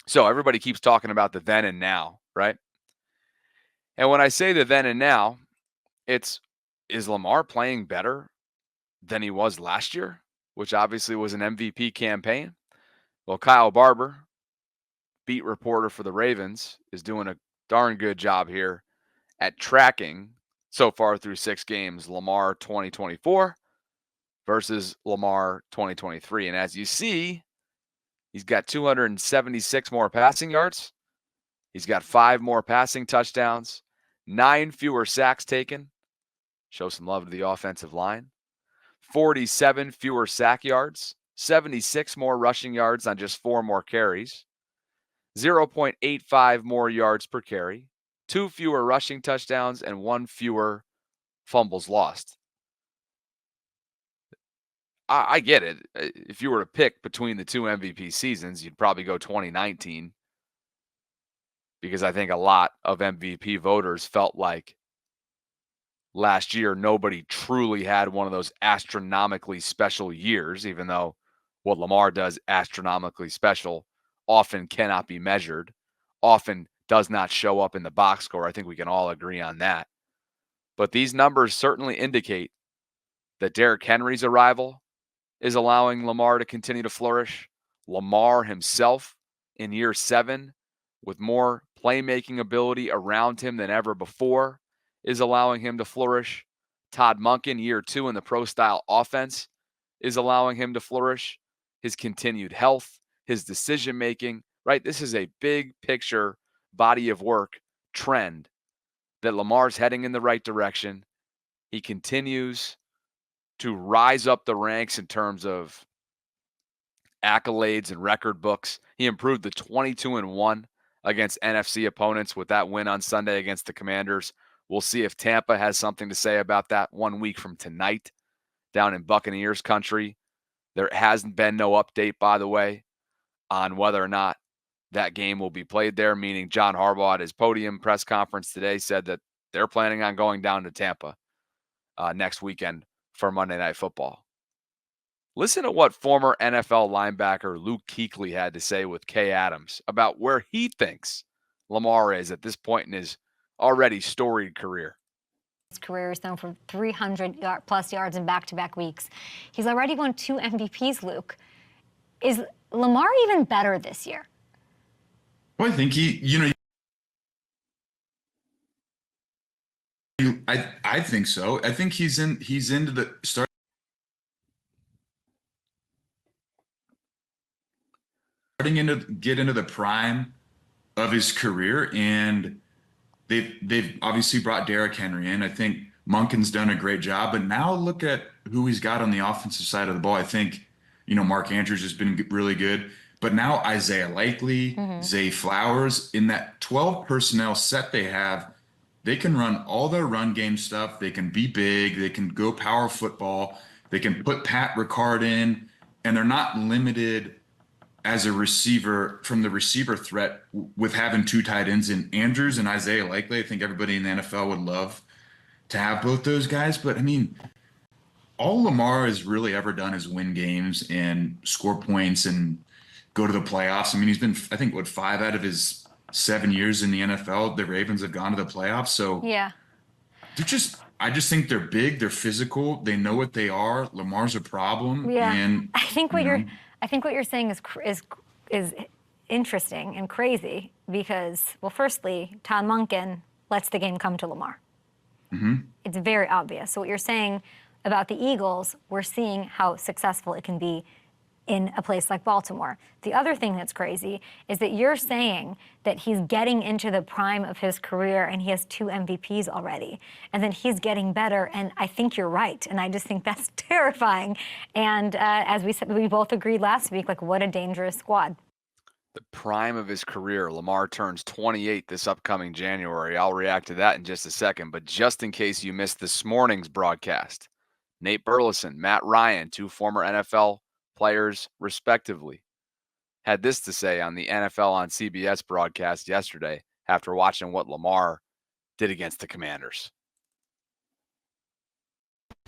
So everybody keeps talking about the then and now, right? And when I say the then and now, it's, is Lamar playing better than he was last year, which obviously was an MVP campaign? Well, Kyle Barber, beat reporter for the Ravens, is doing a darn good job here at tracking so far through 6 games Lamar 2024 versus Lamar 2023. And as you see, he's got 276 more passing yards. He's got 5 more passing touchdowns, 9 fewer sacks taken. Show some love to the offensive line. 47 fewer sack yards, 76 more rushing yards on just 4 more carries, 0.85 more yards per carry, 2 fewer rushing touchdowns, and 1 fewer fumbles lost. I get it. If you were to pick between the 2 MVP seasons, you'd probably go 2019, because I think a lot of MVP voters felt like last year nobody truly had one of those astronomically special years, even though what Lamar does astronomically special often cannot be measured, often does not show up in the box score. I think we can all agree on that. But these numbers certainly indicate that Derrick Henry's arrival is allowing Lamar to continue to flourish. Lamar himself in year 7, with more playmaking ability around him than ever before, is allowing him to flourish. Todd Monken, year 2 in the pro-style offense, is allowing him to flourish. His continued health, his decision-making, right? This is a big picture body of work trend that Lamar's heading in the right direction. He continues to rise up the ranks in terms of accolades and record books. He improved to 22-1 against NFC opponents with that win on Sunday against the Commanders. We'll see if Tampa has something to say about that 1 week from tonight down in Buccaneers country. There hasn't been no update, by the way, on whether or not that game will be played there, meaning John Harbaugh at his podium press conference today said that they're planning on going down to Tampa next weekend for Monday Night Football. Listen to what former NFL linebacker Luke Kuechly had to say with Kay Adams about where he thinks Lamar is at this point in his already storied career. His career is known for 300-plus yards in back-to-back weeks. He's already won 2 MVPs, Luke. Is Lamar even better this year? Well, I think I think so. I think he's into the starting to get into the prime of his career, and they've obviously brought Derrick Henry in. I think Monken's done a great job, but now look at who he's got on the offensive side of the ball. I think, Mark Andrews has been really good, but now Isaiah Likely, Zay Flowers, in that 12 personnel set they have, they can run all their run game stuff. They can be big. They can go power football. They can put Pat Ricard in, and they're not limited as a receiver from the receiver threat with having 2 tight ends in Andrews and Isaiah Likely. I think everybody in the NFL would love to have both those guys. But, I mean, all Lamar has really ever done is win games and score points and go to the playoffs. I mean, he's been, I think, 5 out of his 7 years in the NFL, the Ravens have gone to the playoffs. So yeah, I just think they're big, they're physical, they know what they are. Lamar's a problem. Yeah, and I think what you're saying is interesting and crazy because, well, firstly, Todd Monken lets the game come to Lamar. It's very obvious. So what you're saying about the Eagles, we're seeing how successful it can be in a place like Baltimore. The other thing that's crazy is that you're saying that he's getting into the prime of his career and he has 2 MVPs already, and then he's getting better, and I think you're right, and I just think that's terrifying. And as we said, we both agreed last week, like, what a dangerous squad. The prime of his career. Lamar turns 28 this upcoming January. I'll react to that in just a second, but just in case you missed this morning's broadcast, Nate Burleson, Matt Ryan, 2 former NFL players respectively, had this to say on the NFL on CBS broadcast yesterday after watching what Lamar did against the Commanders.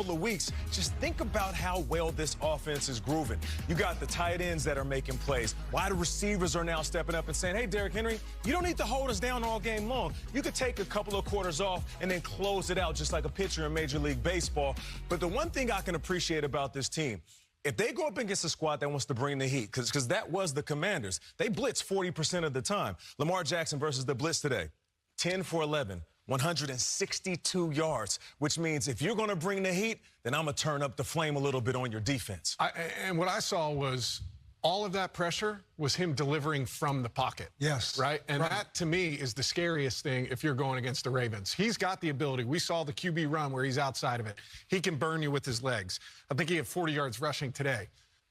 couple of weeks, just think about how well this offense is grooving. You got the tight ends that are making plays. Wide receivers are now stepping up and saying, hey, Derrick Henry, you don't need to hold us down all game long. You could take a couple of quarters off and then close it out just like a pitcher in Major League Baseball. But the one thing I can appreciate about this team, if they go up against a squad that wants to bring the heat, because that was the Commanders, they blitz 40% of the time. Lamar Jackson versus the blitz today, 10 for 11. 162 yards, which means if you're going to bring the heat, then I'm going to turn up the flame a little bit on your defense. And what I saw was all of that pressure was him delivering from the pocket. Yes. Right? And that, to me, is the scariest thing if you're going against the Ravens. He's got the ability. We saw the QB run where he's outside of it. He can burn you with his legs. I think he had 40 yards rushing today.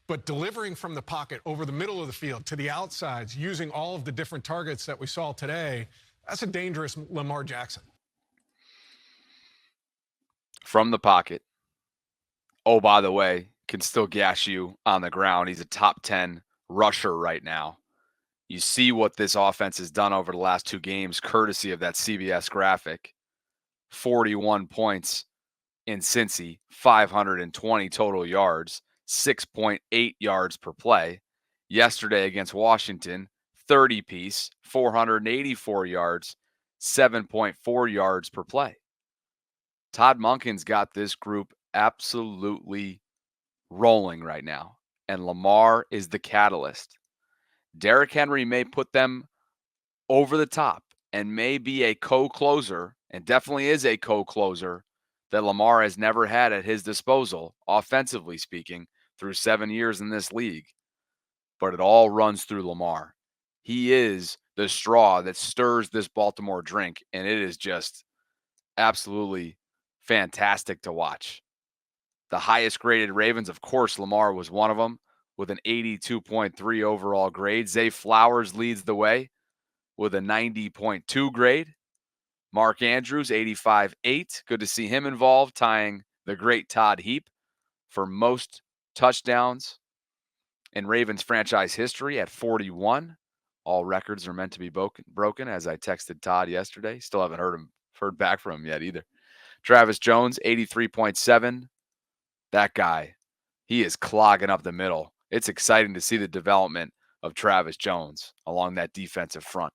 But delivering from the pocket over the middle of the field to the outsides, using all of the different targets that we saw today, that's a dangerous Lamar Jackson. From the pocket. Oh, by the way, can still gash you on the ground. He's a top 10 rusher right now. You see what this offense has done over the last 2 games, courtesy of that CBS graphic. 41 points in Cincy, 520 total yards, 6.8 yards per play. Yesterday against Washington, 30 piece, 484 yards, 7.4 yards per play. Todd Monken's got this group absolutely rolling right now, and Lamar is the catalyst. Derrick Henry may put them over the top and may be a co-closer, and definitely is a co-closer that Lamar has never had at his disposal, offensively speaking, through 7 years in this league. But it all runs through Lamar. He is the straw that stirs this Baltimore drink, and it is just absolutely fantastic to watch. The highest graded Ravens, of course, Lamar was one of them with an 82.3 overall grade. Zay Flowers leads the way with a 90.2 grade. Mark Andrews, 85.8. Good to see him involved, tying the great Todd Heap for most touchdowns in Ravens franchise history at 41. All records are meant to be broken, as I texted Todd yesterday. Still haven't heard back from him yet either. Travis Jones, 83.7. That guy, he is clogging up the middle. It's exciting to see the development of Travis Jones along that defensive front.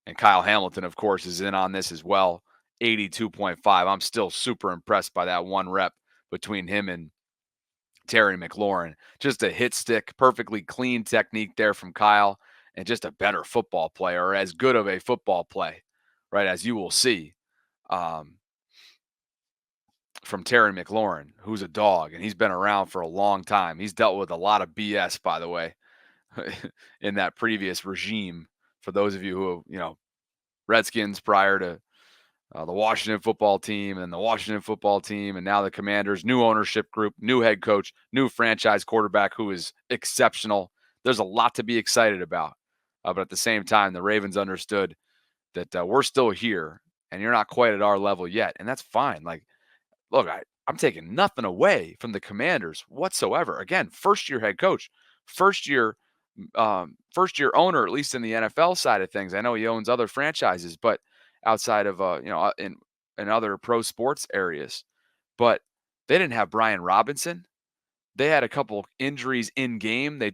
And Kyle Hamilton, of course, is in on this as well, 82.5. I'm still super impressed by that one rep between him and Terry McLaurin. Just a hit stick, perfectly clean technique there from Kyle, and just a better football player, or as good of a football play, right, as you will see. From Terry McLaurin, who's a dog, and he's been around for a long time. He's dealt with a lot of BS, by the way, in that previous regime. For those of you who, Redskins prior to the Washington football team and the Washington football team, and now the Commanders, new ownership group, new head coach, new franchise quarterback who is exceptional. There's a lot to be excited about. But at the same time, the Ravens understood that we're still here, and you're not quite at our level yet, and that's fine. Look, I'm taking nothing away from the Commanders whatsoever. Again, first-year head coach, first-year owner, at least in the NFL side of things. I know he owns other franchises, but outside of in other pro sports areas. But they didn't have Brian Robinson. They had a couple injuries in game. I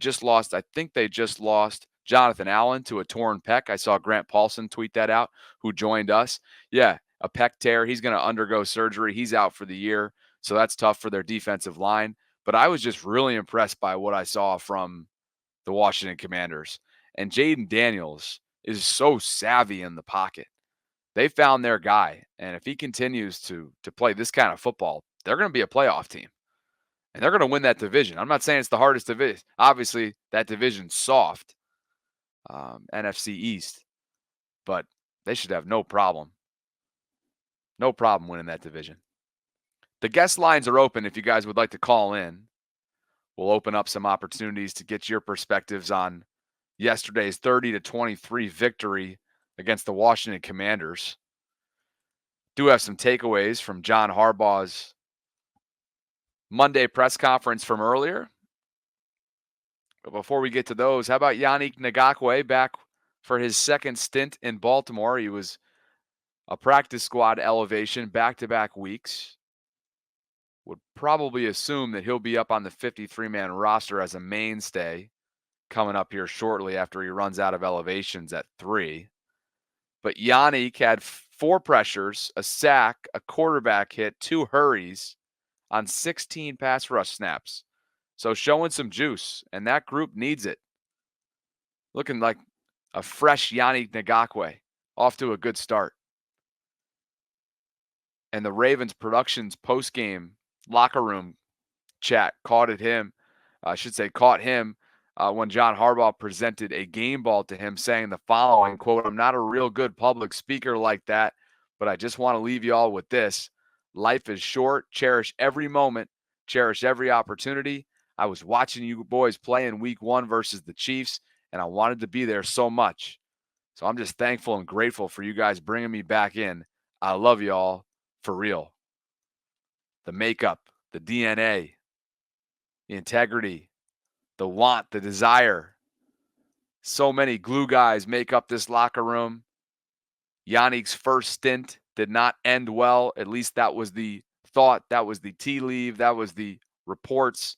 think they just lost Jonathan Allen to a torn pec. I saw Grant Paulson tweet that out, who joined us. Yeah. A pec tear. He's going to undergo surgery. He's out for the year. So that's tough for their defensive line. But I was just really impressed by what I saw from the Washington Commanders. And Jaden Daniels is so savvy in the pocket. They found their guy. And if he continues to play this kind of football, they're going to be a playoff team. And they're going to win that division. I'm not saying it's the hardest division. Obviously, that division's soft, NFC East. But they should have no problem. No problem winning that division. The guest lines are open if you guys would like to call in. We'll open up some opportunities to get your perspectives on yesterday's 30-23 victory against the Washington Commanders. Do have some takeaways from John Harbaugh's Monday press conference from earlier. But before we get to those, how about Yannick Ngakoue back for his second stint in Baltimore? He was a practice squad elevation back-to-back weeks. would probably assume that he'll be up on the 53-man roster as a mainstay coming up here shortly after he runs out of elevations at 3. But Yannick had 4 pressures, a sack, a quarterback hit, 2 hurries on 16 pass rush snaps. So showing some juice, and that group needs it. Looking like a fresh Yannick Ngakoue, off to a good start. And the Ravens production's post-game locker room chat caught him when John Harbaugh presented a game ball to him saying the following, quote, "I'm not a real good public speaker like that, but I just want to leave you all with this. Life is short. Cherish every moment. Cherish every opportunity. I was watching you boys play in week 1 versus the Chiefs, and I wanted to be there so much. So I'm just thankful and grateful for you guys bringing me back in. I love you all for real." The makeup, the DNA, the integrity, the want, the desire. So many glue guys make up this locker room. Yannick's first stint did not end well. At least that was the thought. That was the tea leaf. That was the reports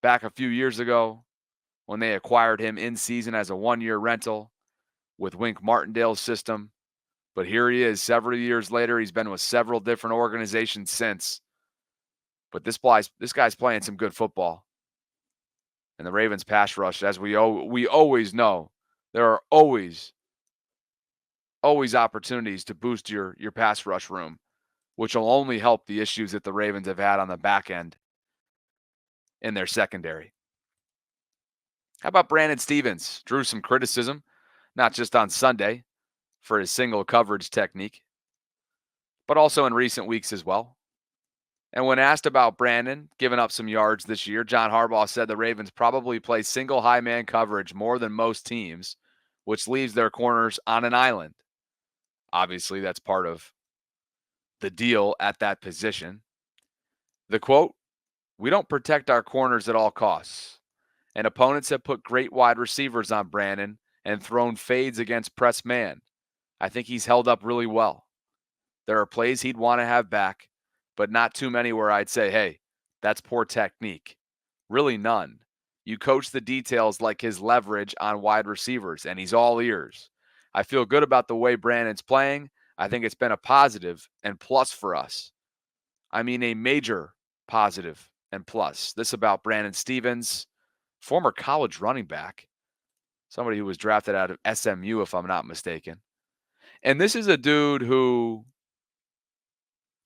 back a few years ago when they acquired him in season as a 1-year rental with Wink Martindale's system. But here he is several years later. He's been with several different organizations since. But this guy's playing some good football. And the Ravens pass rush, as we always know, there are always opportunities to boost your pass rush room, which will only help the issues that the Ravens have had on the back end in their secondary. How about Brandon Stephens? Drew some criticism, not just on Sunday for his single coverage technique, but also in recent weeks as well. And when asked about Brandon giving up some yards this year, John Harbaugh said the Ravens probably play single high man coverage more than most teams, which leaves their corners on an island. Obviously, that's part of the deal at that position. The quote, "We don't protect our corners at all costs. And opponents have put great wide receivers on Brandon and thrown fades against press man. I think he's held up really well. There are plays he'd want to have back, but not too many where I'd say, hey, that's poor technique. Really none. You coach the details like his leverage on wide receivers, and he's all ears. I feel good about the way Brandon's playing. I think it's been a positive and plus for us. I mean, a major positive and plus." This about Brandon Stephens, former college running back, somebody who was drafted out of SMU, if I'm not mistaken. And this is a dude who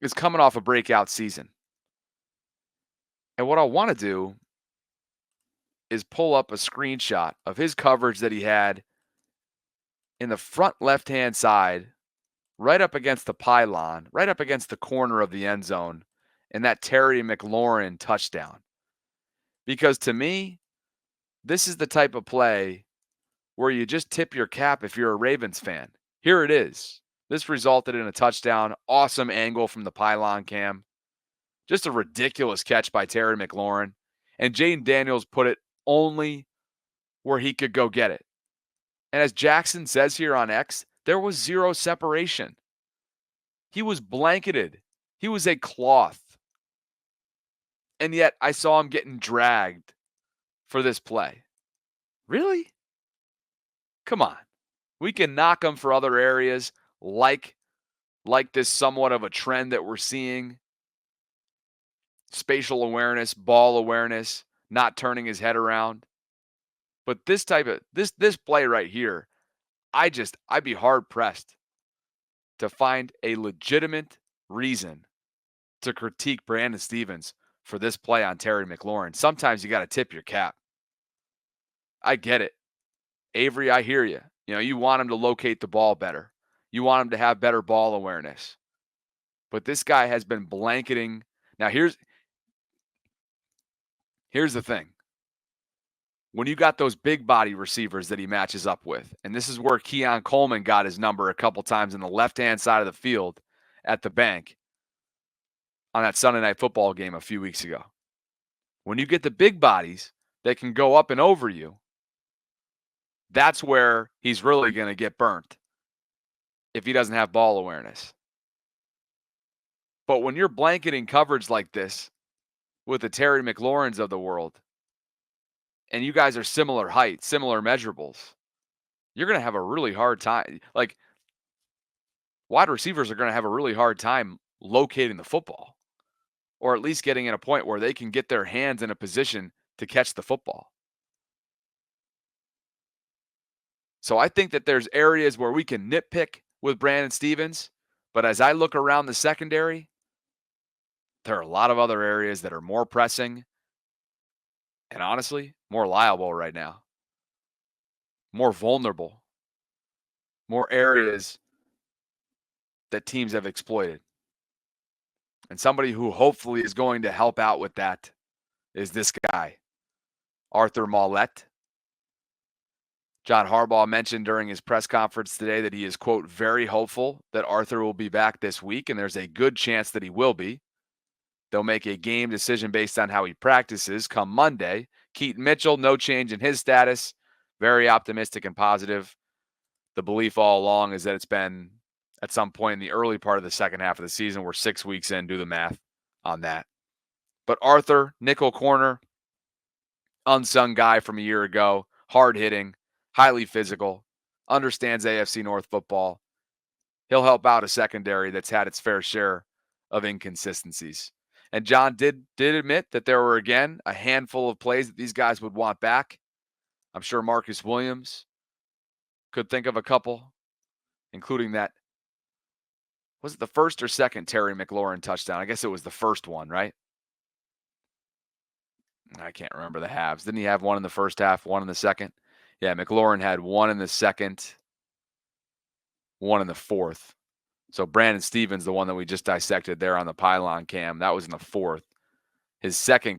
is coming off a breakout season. And what I want to do is pull up a screenshot of his coverage that he had in the front left-hand side, right up against the pylon, right up against the corner of the end zone, in that Terry McLaurin touchdown. Because to me, this is the type of play where you just tip your cap if you're a Ravens fan. Here it is. This resulted in a touchdown. Awesome angle from the pylon cam. Just a ridiculous catch by Terry McLaurin. And Jaden Daniels put it only where he could go get it. And as Jackson says here on X, there was zero separation. He was blanketed. He was a cloth. And yet I saw him getting dragged for this play. Really? Come on. We can knock him for other areas like this somewhat of a trend that we're seeing. Spatial awareness, ball awareness, not turning his head around. But this type of this play right here, I'd be hard pressed to find a legitimate reason to critique Brandon Stephens for this play on Terry McLaurin. Sometimes you got to tip your cap. I get it. Avery, I hear you. You know, you want him to locate the ball better. You want him to have better ball awareness. But this guy has been blanketing. Now, here's the thing. When you got those big body receivers that he matches up with, and this is where Keon Coleman got his number a couple times in the left-hand side of the field at the bank on that Sunday Night Football game a few weeks ago. When you get the big bodies that can go up and over you, that's where he's really going to get burnt if he doesn't have ball awareness. But when you're blanketing coverage like this with the Terry McLaurins of the world, and you guys are similar height, similar measurables, you're going to have a really hard time. Like, wide receivers are going to have a really hard time locating the football, or at least getting in a point where they can get their hands in a position to catch the football. So I think that there's areas where we can nitpick with Brandon Stephens, but as I look around the secondary, there are a lot of other areas that are more pressing and honestly, more liable right now, more vulnerable, more areas that teams have exploited. And somebody who hopefully is going to help out with that is this guy, Arthur Maulet. John Harbaugh mentioned during his press conference today that he is, quote, very hopeful that Arthur will be back this week, and there's a good chance that he will be. They'll make a game decision based on how he practices come Monday. Keaton Mitchell, no change in his status. Very optimistic and positive. The belief all along is that it's been at some point in the early part of the second half of the season. We're 6 weeks in. Do the math on that. But Arthur, nickel corner, unsung guy from a year ago, hard-hitting, highly physical, understands AFC North football. He'll help out a secondary that's had its fair share of inconsistencies. And John did admit that there were, again, a handful of plays that these guys would want back. I'm sure Marcus Williams could think of a couple, including that. Was it the first or second Terry McLaurin touchdown? I guess it was the first one, right? I can't remember the halves. Didn't he have one in the first half, one in the second? Yeah, McLaurin had one in the second, one in the fourth. So Brandon Stephens, the one that we just dissected there on the pylon cam, that was in the fourth. His second